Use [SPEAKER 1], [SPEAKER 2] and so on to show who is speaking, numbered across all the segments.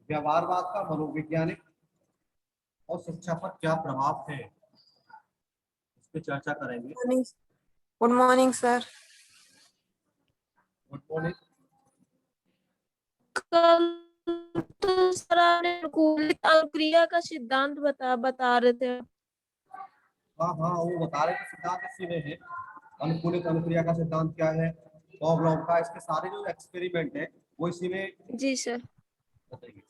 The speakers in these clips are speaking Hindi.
[SPEAKER 1] व्यवहारवाद का मनोवैज्ञानिक और शिक्षा पर क्या प्रभाव है, इस पे चर्चा करेंगे।
[SPEAKER 2] Good morning sir.
[SPEAKER 1] Good morning.
[SPEAKER 2] कल तो सर आपने अनुकूलित अनुक्रिया का सिद्धांत बता रहे थे।
[SPEAKER 1] हाँ हाँ, वो बता रहे थे सिद्धांत इसी में है। अनुकूलित अनुक्रिया का सिद्धांत क्या है, पॉवलोव का, इसके सारे जो एक्सपेरिमेंट है वो इसी में
[SPEAKER 2] जी सर।
[SPEAKER 1] बताइए।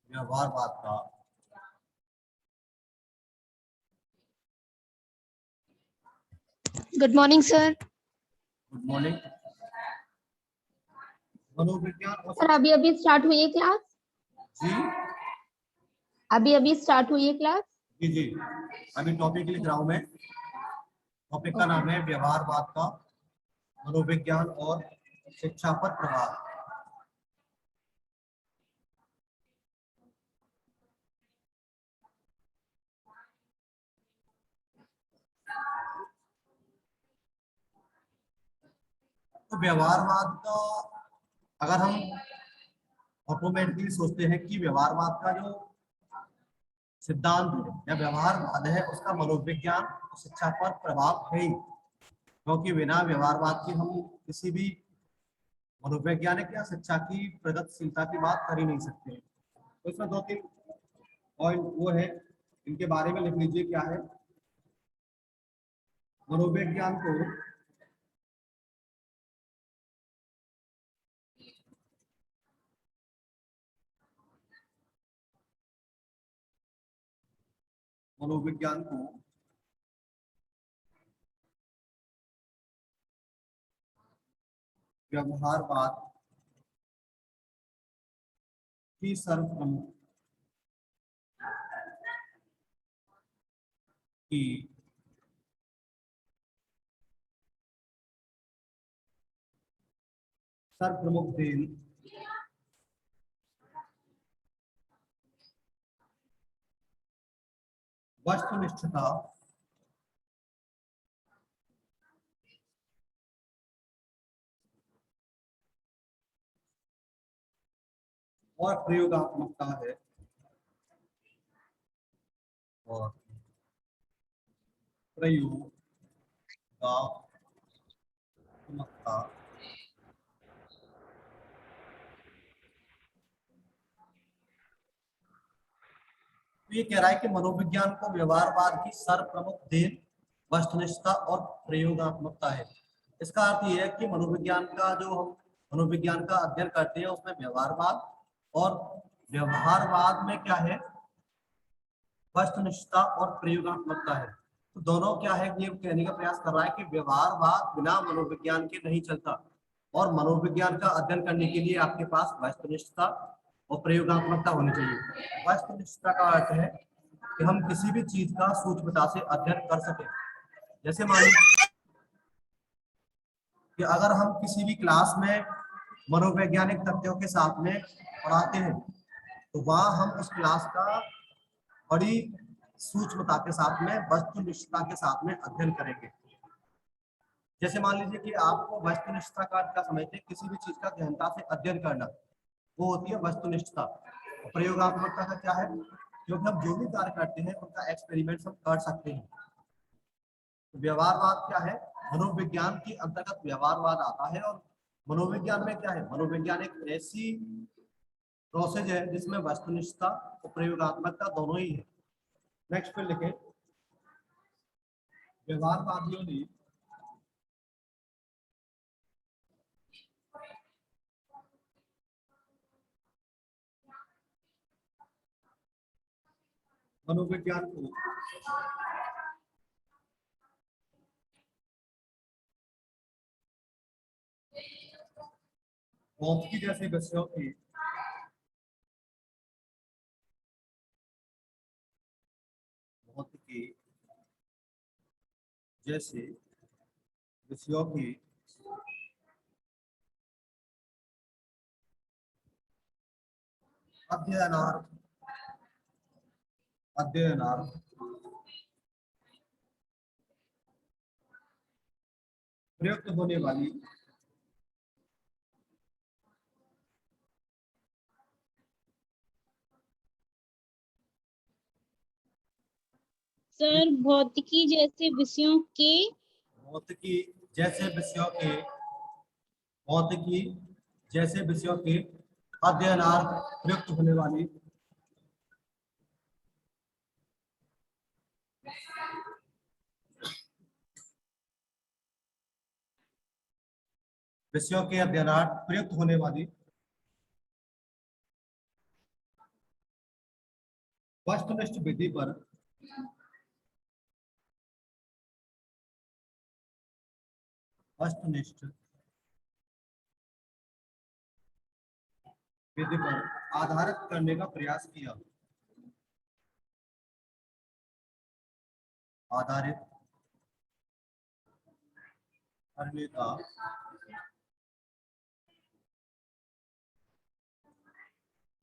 [SPEAKER 1] व्यवहारवाद का
[SPEAKER 3] good morning sir.
[SPEAKER 1] Good morning. मनोविज्ञान और
[SPEAKER 3] सर अभी अभी स्टार्ट हुई है क्लास?
[SPEAKER 1] जी
[SPEAKER 3] अभी अभी स्टार्ट हुई है क्लास?
[SPEAKER 1] जी जी, अभी टॉपिक लिख रहा हूँ मैं। टॉपिक का नाम है व्यवहारवाद का मनोविज्ञान और शिक्षा पर प्रभाव। तो व्यवहारवाद का अगर हम ऑटोमेटिकली सोचते हैं कि व्यवहारवाद का जो सिद्धांत है या व्यवहारवाद है उसका मनोविज्ञान और शिक्षा पर प्रभाव है ही, क्योंकि बिना व्यवहारवाद के हम किसी भी मनोवैज्ञानिक या शिक्षा की प्रगतिशीलता की बात कर ही नहीं सकते। तो इसमें दो तीन पॉइंट वो है, इनके बारे में लिख लीजिए। क्या है मनोविज्ञान को मनोविज्ञान को व्यवहारवाद की सर्वप्रमुख की सर्वप्रमुख देन वस्तुनिष्ठता और प्रयोगात्मकता है। और प्रयोगात्मकता तो ये कह रहा है कि मनोविज्ञान को व्यवहारवाद की सर्वप्रमुख देन वस्तुनिष्ठता और प्रयोगात्मकता है। इसका अर्थ ये है कि मनोविज्ञान का जो हम मनोविज्ञान का अध्ययन करते हैं उसमें व्यवहारवाद, और व्यवहारवाद में क्या है, वस्तुनिष्ठता और प्रयोगात्मकता है। तो दोनों क्या है, ये कहने का प्रयास कर रहा है कि व्यवहारवाद बिना मनोविज्ञान के नहीं चलता, और मनोविज्ञान का अध्ययन करने के लिए आपके पास वस्तुनिष्ठता और प्रयोगात्मकता होनी चाहिए। वस्तुनिष्ठता का अर्थ है कि हम किसी भी चीज का सूक्ष्मता से अध्ययन कर सके। जैसे मान लीजिए कि अगर हम किसी भी क्लास में मनोवैज्ञानिक तथ्यों के साथ में पढ़ाते हैं तो वहां हम उस क्लास का बड़ी सूक्ष्मता के साथ में वस्तुनिष्ठता के साथ में अध्ययन करेंगे। जैसे मान लीजिए कि आपको वस्तुनिष्ठता का अर्थ क्या समझते हैं, किसी भी चीज का गहनता से अध्ययन करना, वो होती है वस्तुनिष्ठता। और प्रयोगात्मकता का क्या है, क्योंकि हम जो भी कार्य करते हैं उनका एक्सपेरिमेंट हम कर सकते हैं। तो व्यवहारवाद क्या है, मनोविज्ञान के अंतर्गत व्यवहारवाद आता है। और मनोविज्ञान में क्या है, मनोविज्ञान एक ऐसी प्रोसेस है जिसमें वस्तुनिष्ठता और प्रयोगात्मकता दोनों ही है। नेक्स्ट पे लिखे, व्यवहारवादियों ने मनोविज्ञान को भौतिकी जैसे विषयों की भौतिकी जैसे विषयों की अध्ययनार्थ, अध्ययनार्थ, प्रयुक्त होने वाली,
[SPEAKER 4] सर भौतिकी जैसे विषयों के,
[SPEAKER 1] भौतिकी जैसे विषयों के, भौतिकी जैसे विषयों के अध्ययनार्थ प्रयुक्त होने वाली, विषयों के अध्ययनार्थ प्रयुक्त होने वाली वस्तुनिष्ठ विधि पर वस्तुनिष्ठ विधि पर आधारित करने का प्रयास किया, आधारित करने का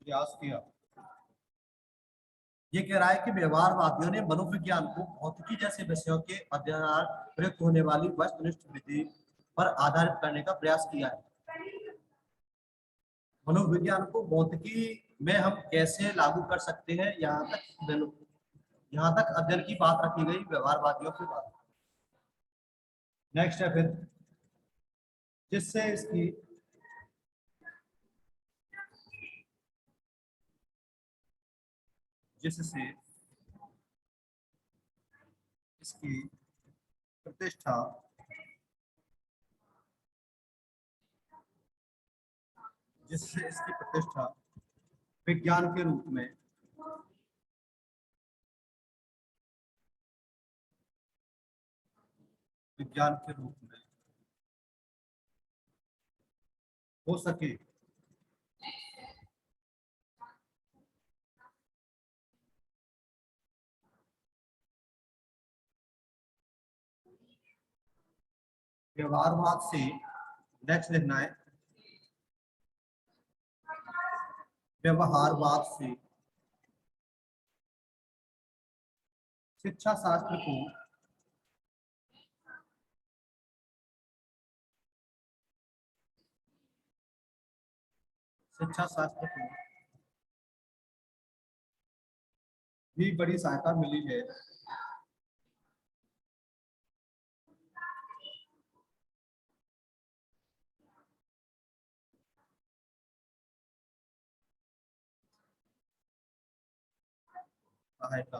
[SPEAKER 1] प्रयास किया। ये कह रहा है कि व्यवहारवादियों ने मनोविज्ञान को भौतिकी जैसे विषयों के अध्ययनार्थ प्रयुक्त होने वाली वस्तुनिष्ठ विधि पर आधारित करने का प्रयास किया है। मनोविज्ञान को भौतिकी में हम कैसे लागू कर सकते हैं, यहाँ तक अध्ययन की बात रखी गई व्यवहारवादियों की बात। नेक्स्ट है फिर, जिससे इसकी प्रतिष्ठा विज्ञान के रूप में हो सके, व्यवहारवाद से, नेक्स्ट लिखना है, व्यवहारवाद से शिक्षा शास्त्र को भी बड़ी सहायता मिली है। सहायता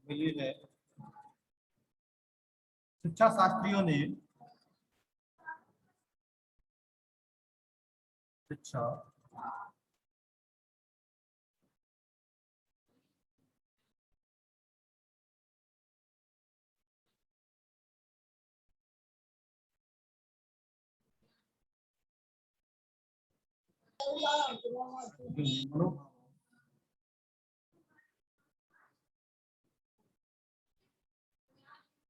[SPEAKER 1] मिली है। शिक्षा शास्त्रियों ने शिक्षा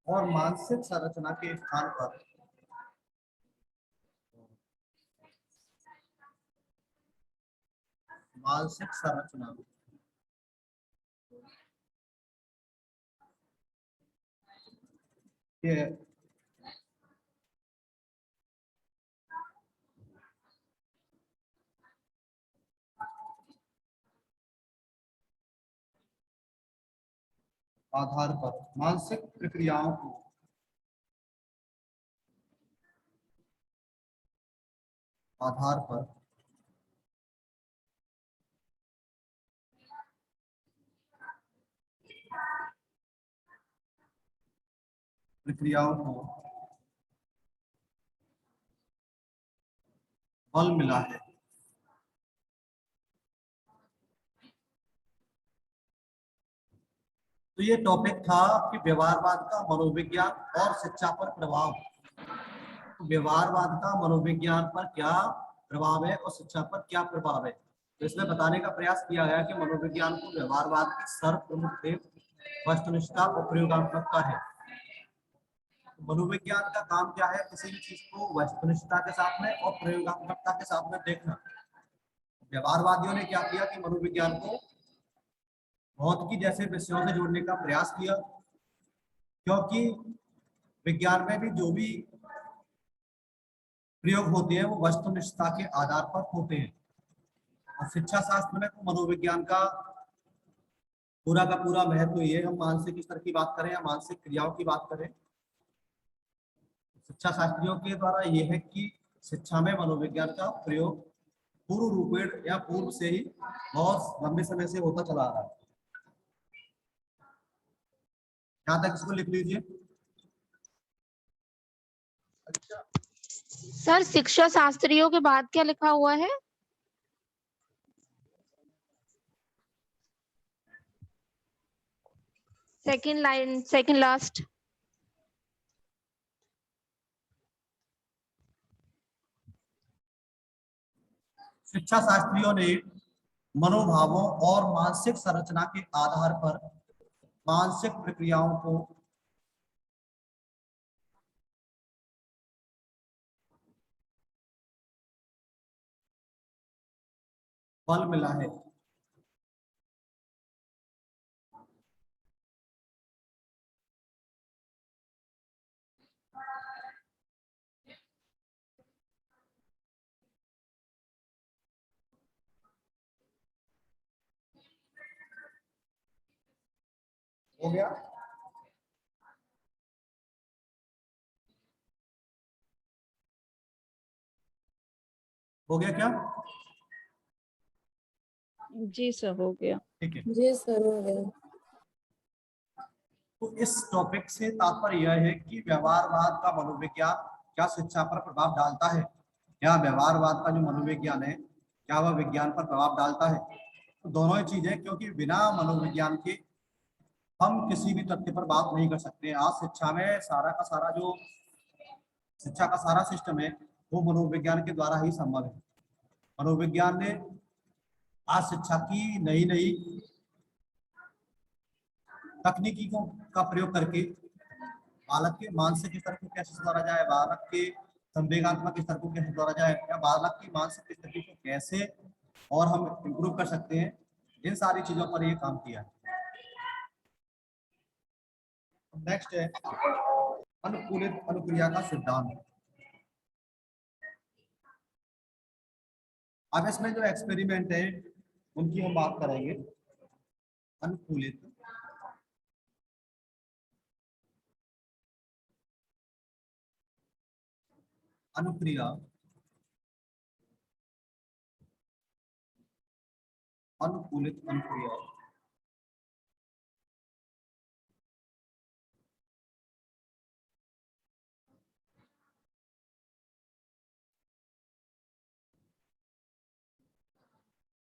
[SPEAKER 1] और मानसिक संरचना के स्थान पर मानसिक संरचना के आधार पर, मानसिक प्रक्रियाओं को आधार पर प्रक्रियाओं को बल मिला है। तो ये टॉपिक था कि व्यवहारवाद का मनोविज्ञान और शिक्षा पर प्रभाव। तो व्यवहारवाद का मनोविज्ञान पर क्या प्रभाव है और शिक्षा पर क्या प्रभाव है, तो इसमें बताने का प्रयास किया गया कि मनोविज्ञान को व्यवहारवाद की सर्वप्रमुख वस्तुनिष्ठता और प्रयोगात्मकता है। मनोविज्ञान का काम क्या है, किसी भी चीज को वस्तुनिष्ठता के साथ में और प्रयोगात्मकता के साथ में देखना। व्यवहारवादियों ने क्या किया कि मनोविज्ञान को भौतिकी जैसे विषयों से जोड़ने का प्रयास किया, क्योंकि विज्ञान में भी जो भी प्रयोग होते हैं वो वस्तुनिष्ठता के आधार पर होते हैं। और शिक्षा शास्त्र में तो मनोविज्ञान का पूरा महत्व ये, हम मानसिक स्तर की बात करें या मानसिक क्रियाओं की बात करें, शिक्षा शास्त्रियों के द्वारा ये है कि शिक्षा में मनोविज्ञान का प्रयोग पूर्व रूपेण या पूर्व से ही बहुत लंबे समय से होता चला आ रहा है। यहाँ तक इसको लिख लीजिए।
[SPEAKER 3] सर शिक्षा शास्त्रियों के बाद क्या लिखा हुआ है? Second line, second last.
[SPEAKER 1] शिक्षा शास्त्रियों ने मनोभावों और मानसिक संरचना के आधार पर मानसिक प्रक्रियाओं को बल मिला है। हो गया? हो गया क्या?
[SPEAKER 2] जी सर हो गया।
[SPEAKER 1] ठीक है।
[SPEAKER 2] जी सर हो गया।
[SPEAKER 1] तो इस टॉपिक से तात्पर्य यह है कि व्यवहारवाद का मनोविज्ञान क्या शिक्षा पर प्रभाव डालता है, या व्यवहारवाद का जो मनोविज्ञान है क्या वह विज्ञान पर प्रभाव डालता है। तो दोनों ही चीजें, क्योंकि बिना मनोविज्ञान के हम किसी भी तथ्य पर बात नहीं कर सकते। आज शिक्षा में सारा का सारा जो शिक्षा का सारा सिस्टम है वो मनोविज्ञान के द्वारा ही संभव है। मनोविज्ञान ने आज शिक्षा की नई नई तकनीकी का प्रयोग करके बालक के मानसिक स्तर को कैसे सुधारा जाए, बालक के संवेगात्मक स्तर को कैसे सुधारा जाए, या बालक की मानसिक स्थिति को कैसे और हम इम्प्रूव कर सकते हैं, इन सारी चीजों पर ये काम किया है। नेक्स्ट है अनुकूलित अनुक्रिया का सिद्धांत। अब इसमें जो एक्सपेरिमेंट है उनकी हम बात करेंगे। अनुकूलित अनुक्रिया अनुकूलित अनुक्रिया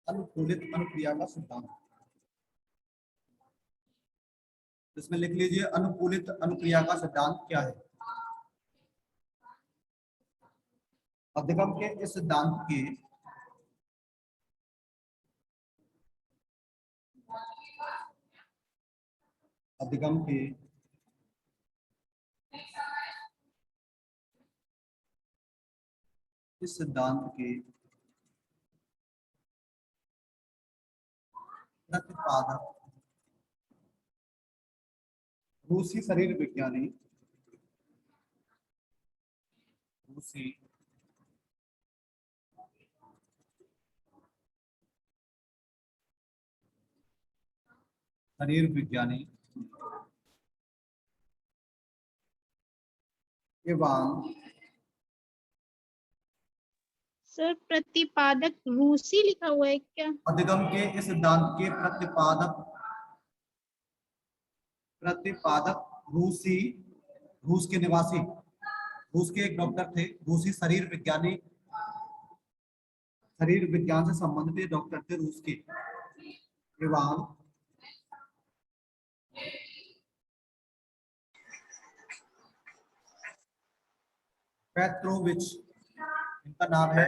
[SPEAKER 1] अनुकूलित अनुक्रिया का सिद्धांत। इसमें लिख लीजिए अनुकूलित अनुक्रिया का सिद्धांत क्या है। अधिगम के इस सिद्धांत के अधिगम के इस सिद्धांत के प्रतिपादक रूसी शरीर विज्ञानी रूसी शरीर विज्ञानी एवं
[SPEAKER 4] सर प्रतिपादक रूसी लिखा हुआ है क्या?
[SPEAKER 1] अधिगम के इस सिद्धांत के प्रतिपादक रूस के निवासी, रूस के एक डॉक्टर थे, रूसी शरीर विज्ञान से संबंधित डॉक्टर थे रूस के, एवं पेट्रोविच, इनका नाम है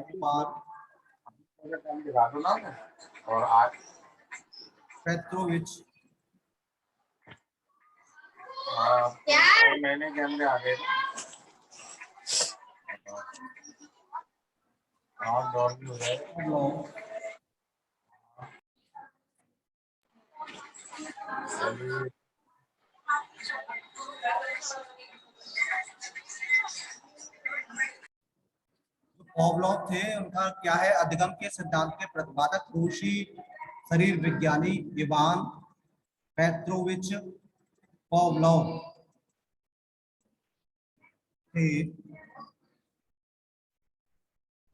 [SPEAKER 5] और आज
[SPEAKER 1] पेट्रोविच।
[SPEAKER 5] मैंने कैमरे आ गए और भी हो जाएगा।
[SPEAKER 1] पॉवलोव थे, उनका क्या है, अधिगम के सिद्धांत के प्रतिपादक रूसी शरीर विज्ञानी इवान पेट्रोविच पॉवलोव थे।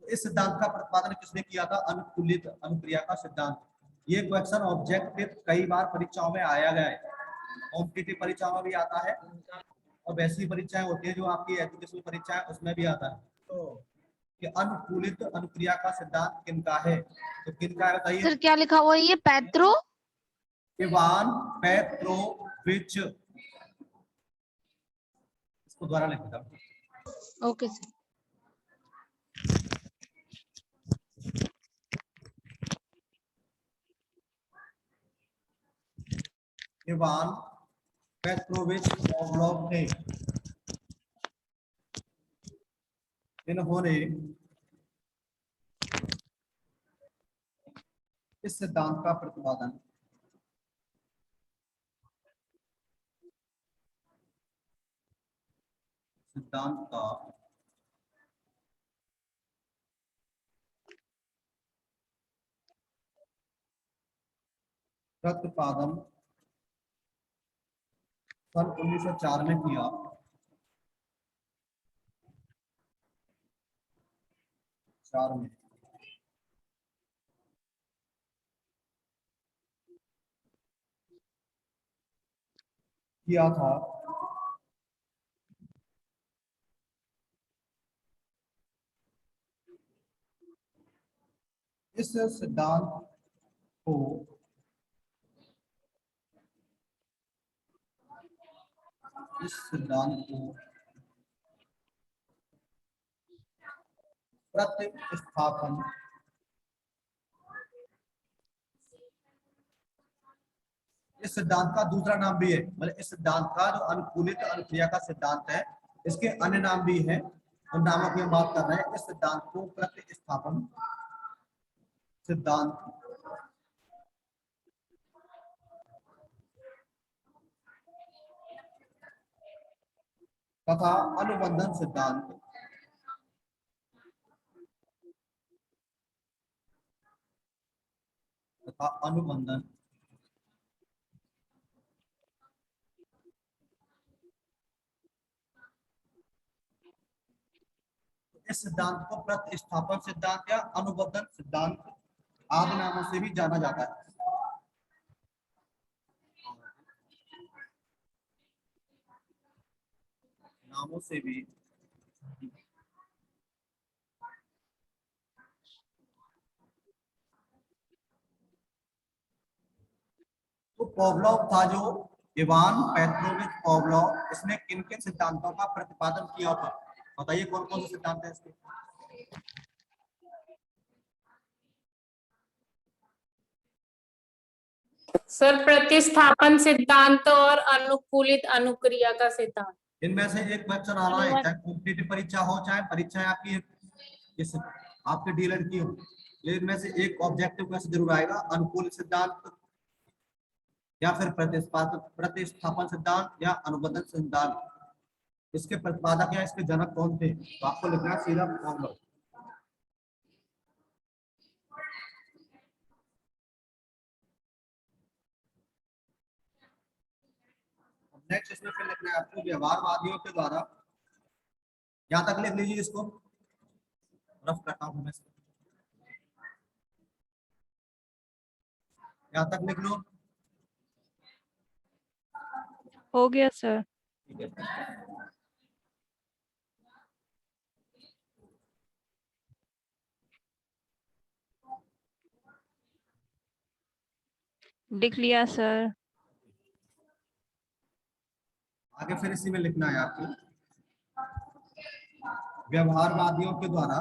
[SPEAKER 1] इस सिद्धांत का प्रतिपादन किसने किया था? अनुकूलित अनुक्रिया का सिद्धांत। ये क्वेश्चन ऑब्जेक्टिव कई बार परीक्षाओं में आया गया है, कॉम्पिटिटिव परीक्षाओं में भी आता है और वैसी परीक्षाएं होती है जो आपकी एजुकेशनल परीक्षा है उसमें भी आता है। तो कि अनुकूलित अनुक्रिया का सिद्धांत किनका है? तो किनका है बताइए?
[SPEAKER 3] सर क्या लिखा हुआ है ये? पेट्रो
[SPEAKER 1] इवान पेट्रोविच, इसको दोबारा लिख देता हूं।
[SPEAKER 3] Okay sir.
[SPEAKER 1] इवान पेट्रोविच पॉवलोव थे। इन्होंने इस सिद्धांत का प्रतिपादन प्रतिपादन सन 1904 में किया। किया था। इस सिद्धांत को प्रतिस्थापन इस सिद्धांत का दूसरा नाम भी है, मतलब इस सिद्धांत का जो अनुकूलित अनुक्रिया का सिद्धांत है इसके अन्य नाम भी है, उन नामों की हम बात कर रहे हैं। इस सिद्धांत को प्रतिस्थापन सिद्धांत तथा अनुबंधन सिद्धांत तथा अनुबंधन इस सिद्धांत को प्रतिस्थापन सिद्धांत या अनुबंधन सिद्धांत आदि नामों से भी जाना जाता है। नामों से भी तो पॉवलोव था जो इवान पेट्रोविच पॉवलोव, इसने किन किन सिद्धांतों का प्रतिपादन किया था? बताइए कौन कौन से सिद्धांत है इसके?
[SPEAKER 6] सर प्रतिस्थापन सिद्धांत और अनुकूलित अनुक्रिया का सिद्धांत।
[SPEAKER 1] इनमें से एक क्वेश्चन आ रहा है, चाहे कॉम्पिटिटिव परीक्षा हो चाहे परीक्षा आपकी इस आपके डीएलएड की हो, लेकिन इनमें से एक ऑब्जेक्टिव क्वेश्चन जरूर आएगा, अनुकूलित सिद्धांत या फिर प्रतिस्थापन सिद्धांत या अनुबंधन सिद्धांत। इसके प्रतिपादक या इसके जनक कौन थे? तो आपको लिखना है सीधा पॉवलोव। नेक्स्ट इसमें फिर लिखना है आपको व्यवहारवादियों के द्वारा, यहां तक लिख लीजिए, इसको रफ करता हूं मैं, यहां तक लिख लो।
[SPEAKER 2] हो गया सर।
[SPEAKER 1] ठीक है,
[SPEAKER 2] लिख लिया सर।
[SPEAKER 1] आगे फिर इसी में लिखना है आपको व्यवहारवादियों के द्वारा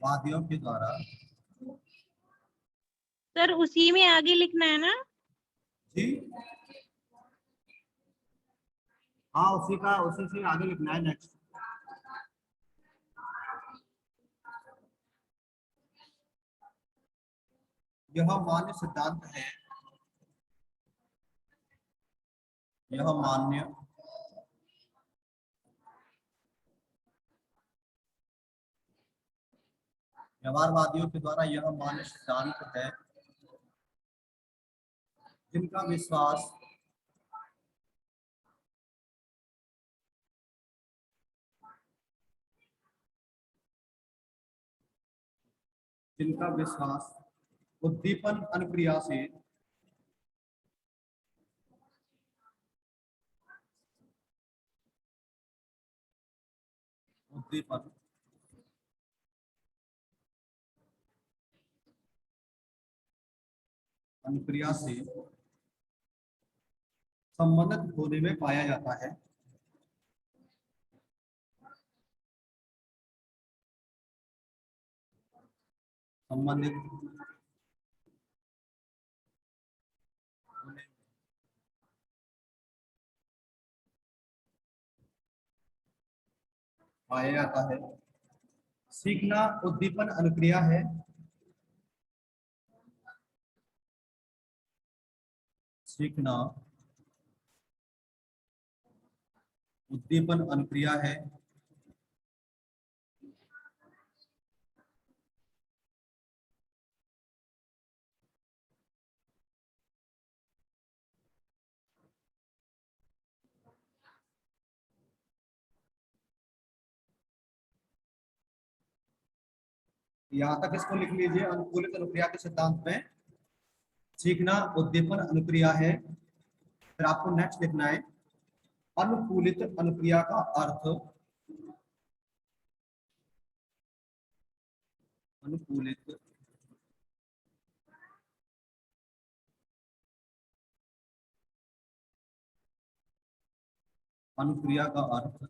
[SPEAKER 1] वादियों के द्वारा
[SPEAKER 4] सर उसी में आगे लिखना है ना?
[SPEAKER 1] जी हाँ, उसी से आगे लिखना है। नेक्स्ट, यह मान्य सिद्धांत है, यह मान्य व्यवहारवादियों के द्वारा यह मान्य सिद्धांत है जिनका विश्वास उद्दीपन अनुक्रिया से उद्दीपन अनुक्रिया से संबंधित होने में पाया जाता है। संबंधित होने पाया जाता है। सीखना उद्दीपन अनुक्रिया है। सीखना उद्दीपन अनुक्रिया है। यहां तक इसको लिख लीजिए। अनुकूलित अनुक्रिया के सिद्धांत में सीखना उद्दीपन अनुक्रिया है। फिर आपको नेक्स्ट लिखना है अनुकूलित अनुक्रिया का अर्थ। अनुकूलित अनुक्रिया का अर्थ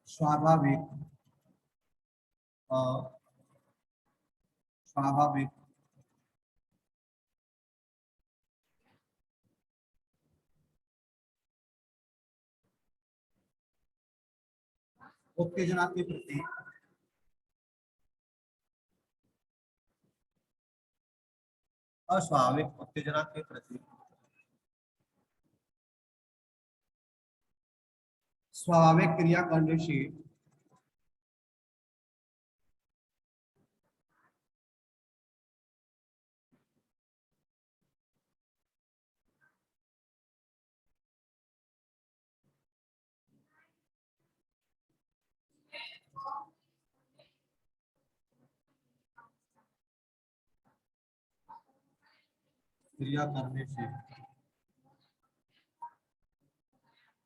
[SPEAKER 1] स्वाभाविक स्वाभाविक उत्तेजना के प्रति अस्वाभाविक उत्तेजना के प्रति स्वाभाविक क्रिया करने से क्रिया करने से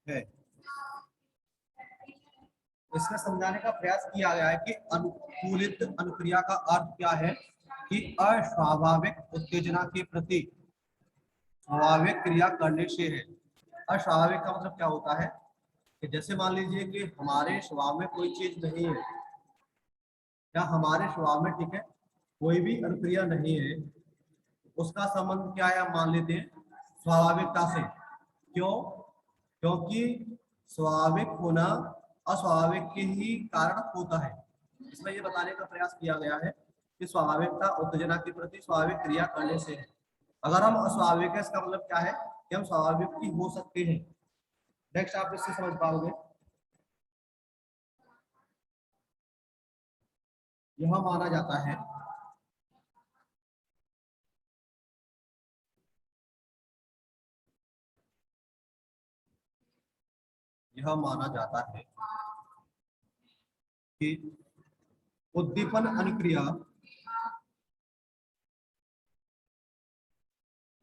[SPEAKER 1] है। इसमें समझाने का प्रयास किया गया है कि अनुकूलित अनुक्रिया का अर्थ क्या है कि अस्वाभाविक उत्तेजना के प्रति स्वाभाविक क्रिया करने से है। अस्वाभाविक का मतलब क्या होता है कि जैसे मान लीजिए कि हमारे स्वभाव में कोई चीज नहीं है, या हमारे स्वभाव में ठीक है कोई भी अनुक्रिया नहीं है, उसका संबंध क्या है हम मान लेते हैं स्वाभाविकता से। क्यों? क्योंकि स्वाभाविक होना अस्वाभाविक के ही कारण होता है। इसमें ये बताने का प्रयास किया गया है कि स्वाभाविकता उत्तेजना के प्रति स्वाभाविक क्रिया करने से है। अगर हम अस्वाभाविक है इसका मतलब क्या है कि हम स्वाभाविक ही हो सकते हैं। नेक्स्ट आप इससे समझ पाओगे। यह माना जाता है यह माना जाता है कि उद्दीपन अनुक्रिया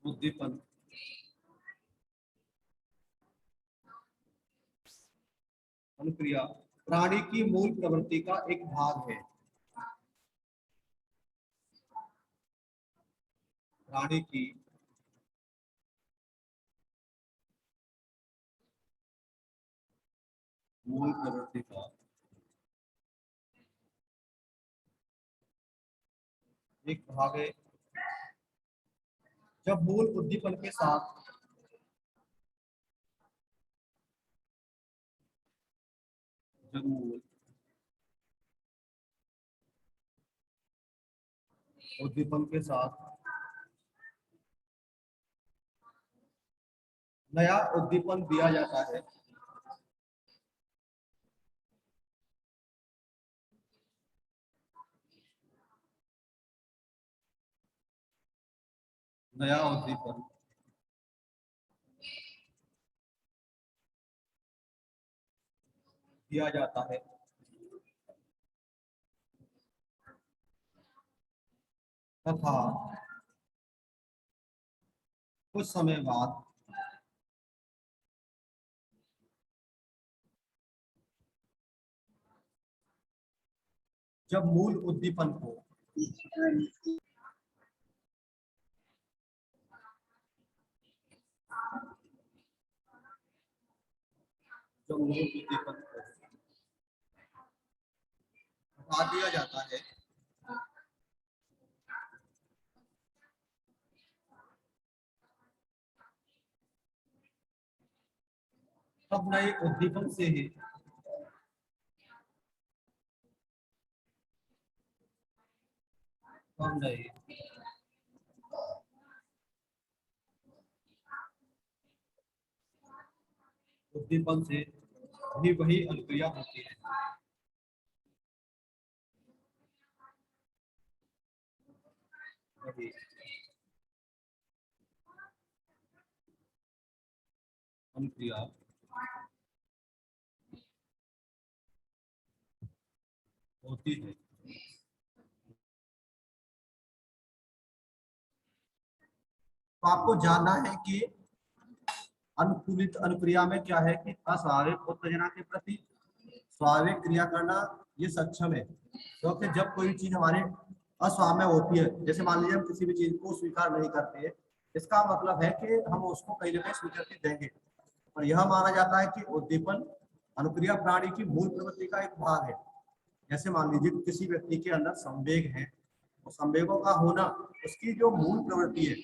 [SPEAKER 1] उद्दीपन अनुक्रिया प्राणी की मूल प्रवृत्ति का एक भाग है। प्राणी की मूल प्रवृत्ति का एक भाग है जब मूल उद्दीपन के साथ जब मूल उद्दीपन के साथ नया उद्दीपन दिया जाता है नया उद्दीपन दिया जाता है तथा कुछ समय बाद जब मूल उद्दीपन को हटा दिया जाता है तब नए उद्दीपन से ही तब नए उद्दीपन से भी वही अनुक्रिया होती है। वही अनुक्रिया होती है। तो आपको जानना है कि अनुकूलित अनुक्रिया में क्या है कि अस्वाभाविक उत्तेजना के प्रति स्वाभाविक क्रिया करना ये सक्षम है, क्योंकि जब कोई चीज हमारे अस्वाभाविक होती है, जैसे मान लीजिए हम किसी भी चीज को स्वीकार नहीं करते हैं, इसका मतलब है कि हम उसको कहीं ना कहीं स्वीकृति देंगे। और यह माना जाता है कि उद्दीपन अनुक्रिया प्राणी की मूल प्रवृत्ति का एक भाग है। जैसे मान लीजिए किसी व्यक्ति के अंदर संवेग है, तो संवेगों का होना उसकी जो मूल प्रवृत्ति है,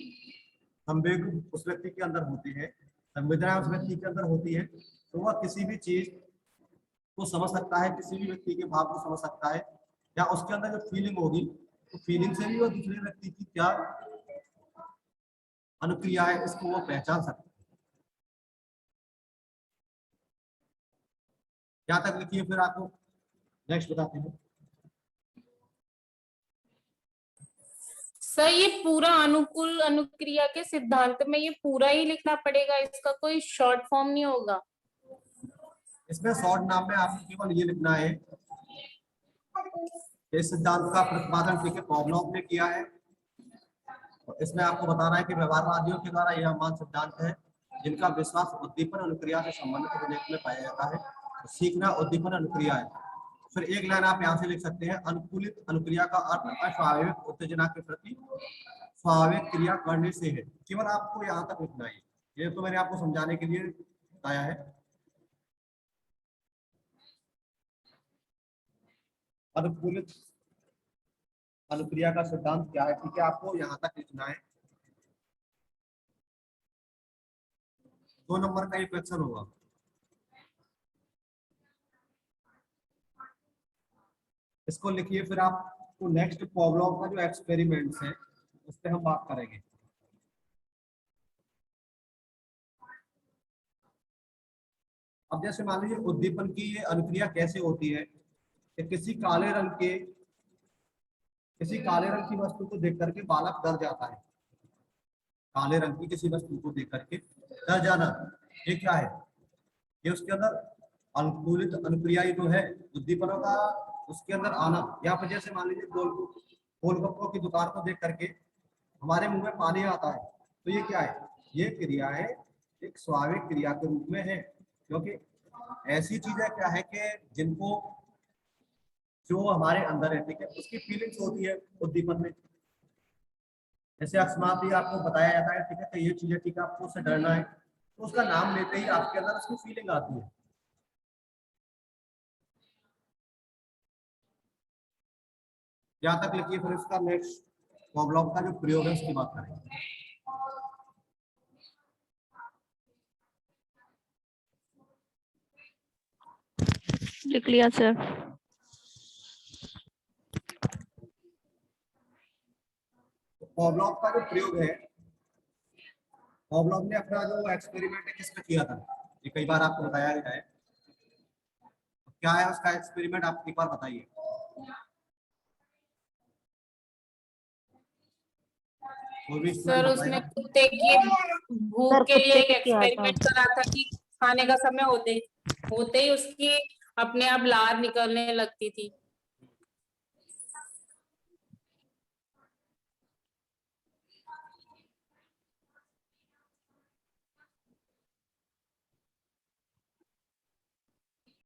[SPEAKER 1] संवेग उस व्यक्ति के अंदर होती है, संवेदना उस व्यक्ति के अंदर होती है, तो वह किसी भी चीज को समझ सकता है, किसी भी व्यक्ति के भाव को समझ सकता है, या उसके अंदर जो फीलिंग होगी तो फीलिंग से भी वह दूसरे व्यक्ति की क्या अनुक्रिया है इसको वो पहचान सकता है। क्या तक लिखिए, फिर आपको नेक्स्ट बताते हैं।
[SPEAKER 6] सर ये पूरा अनुकूल अनुक्रिया के सिद्धांत में ये पूरा ही लिखना पड़ेगा, इसका कोई शॉर्ट फॉर्म नहीं होगा?
[SPEAKER 1] इसमें शॉर्ट नाम में आपको केवल ये लिखना है, इस सिद्धांत का प्रतिपादन पॉवलोव ने किया है। तो इसमें आपको बताना है कि व्यवहारवादियों के द्वारा यह मान सिद्धांत है जिनका विश्वास उद्दीपन अनुक्रिया से संबंधित होने में पाया जाता है। तो सीखना उद्दीपन अनुक्रिया है। फिर एक लाइन आप यहाँ से लिख सकते हैं, अनुकूलित अनुक्रिया का अर्थ अस्वाभाविक उत्तेजना के प्रति स्वाभाविक क्रिया करने से है। केवल आपको यहाँ तक लिखना है, ये तो मैंने आपको समझाने के लिए बताया है। अनुकूलित अनुक्रिया का सिद्धांत क्या है, ठीक है, आपको यहाँ तक लिखना है। 2 नंबर का ये क्वेश्चन होगा। इसको लिखिए, फिर आपको नेक्स्ट पॉवलोव का जो एक्सपेरिमेंट्स है उस पर हम बात करेंगे। अब जैसे मान लीजिए उद्दीपन की ये अनुक्रिया कैसे होती है कि किसी काले रंग की वस्तु को देख करके बालक डर जाता है। काले रंग की किसी वस्तु को देख करके डर जाना, ये क्या है? ये उसके अंदर अनुकूलित अनुक्रिया जो है उद्दीपनों का उसके अंदर आना। यहाँ पर जैसे मान लीजिए गोलगप्पों की दुकान को देख करके हमारे मुंह में पानी आता है, तो ये क्या है? ये क्रिया है एक स्वाभाविक क्रिया के रूप में है, क्योंकि ऐसी चीजें क्या है कि जिनको जो हमारे अंदर है, ठीक है, उसकी फीलिंग्स होती है उद्दीपन में। जैसे अकस्मात ही आपको बताया जाता है, ठीक है, तो ये चीजें, ठीक है, आपको उससे डरना है, तो उसका नाम लेते ही आपके अंदर उसकी फीलिंग आती है। यहाँ तक लिखिए, फिर इसका नेक्स्ट पॉवलोव का जो प्रयोग है उसकी बात करेंगे।
[SPEAKER 3] लिख लिया सर।
[SPEAKER 1] पॉवलोव का जो प्रयोग है, पॉवलोव ने अपना जो एक्सपेरिमेंट है किस पे किया था, ये कई बार आपको बताया गया है। क्या है उसका एक्सपेरिमेंट, आप एक बार बताइए। कोई भी
[SPEAKER 6] सर
[SPEAKER 1] स्टूडेंट
[SPEAKER 6] उसने
[SPEAKER 1] बताएगा।
[SPEAKER 6] कुत्ते की भूख
[SPEAKER 3] सर,
[SPEAKER 6] के लिए
[SPEAKER 3] कुत्ते
[SPEAKER 6] एक
[SPEAKER 3] को किया था।
[SPEAKER 6] एक्सपेरिमेंट करा था कि खाने का समय होते ही उसकी अपने आप लार निकलने लगती थी।